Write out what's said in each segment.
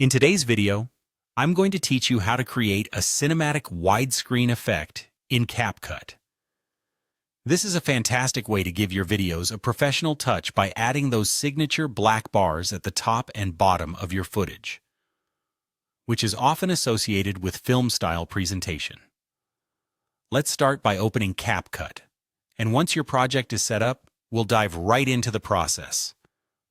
In today's video, I'm going to teach you how to create a cinematic widescreen effect in CapCut. This is a fantastic way to give your videos a professional touch by adding those signature black bars at the top and bottom of your footage, which is often associated with film-style presentation. Let's start by opening CapCut, and once your project is set up, we'll dive right into the process.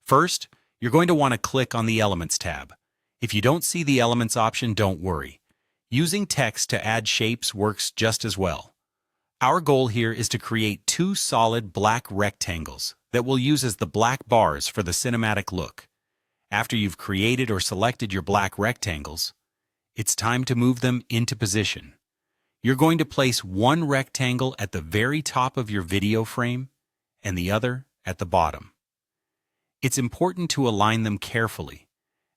First, you're going to want to click on the Elements tab. If you don't see the Elements option, don't worry. Using text to add shapes works just as well. Our goal here is to create two solid black rectangles that we'll use as the black bars for the cinematic look. After you've created or selected your black rectangles, it's time to move them into position. You're going to place one rectangle at the very top of your video frame and the other at the bottom. It's important to align them carefully,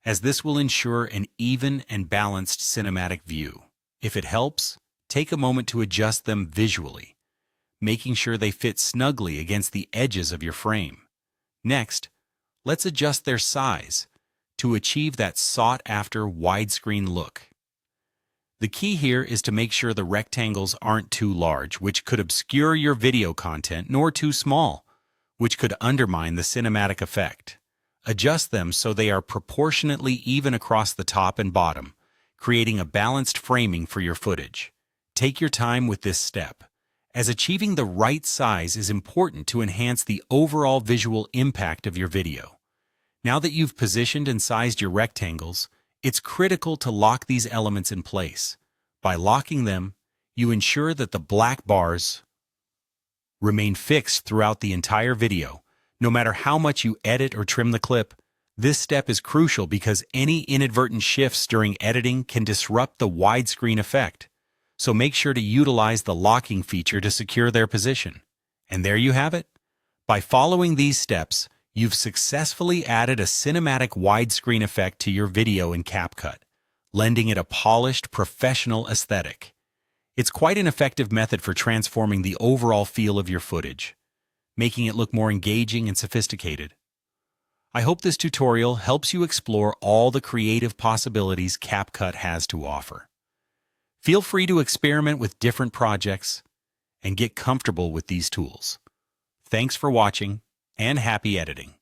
as this will ensure an even and balanced cinematic view. If it helps, take a moment to adjust them visually, making sure they fit snugly against the edges of your frame. Next, let's adjust their size to achieve that sought-after widescreen look. The key here is to make sure the rectangles aren't too large, which could obscure your video content, nor too small, which could undermine the cinematic effect. Adjust them so they are proportionately even across the top and bottom, creating a balanced framing for your footage. Take your time with this step, as achieving the right size is important to enhance the overall visual impact of your video. Now that you've positioned and sized your rectangles, it's critical to lock these elements in place. By locking them, you ensure that the black bars remain fixed throughout the entire video. No matter how much you edit or trim the clip, this step is crucial because any inadvertent shifts during editing can disrupt the widescreen effect. So make sure to utilize the locking feature to secure their position. And there you have it. By following these steps, you've successfully added a cinematic widescreen effect to your video in CapCut, lending it a polished, professional aesthetic. It's quite an effective method for transforming the overall feel of your footage, making it look more engaging and sophisticated. I hope this tutorial helps you explore all the creative possibilities CapCut has to offer. Feel free to experiment with different projects and get comfortable with these tools. Thanks for watching, and happy editing.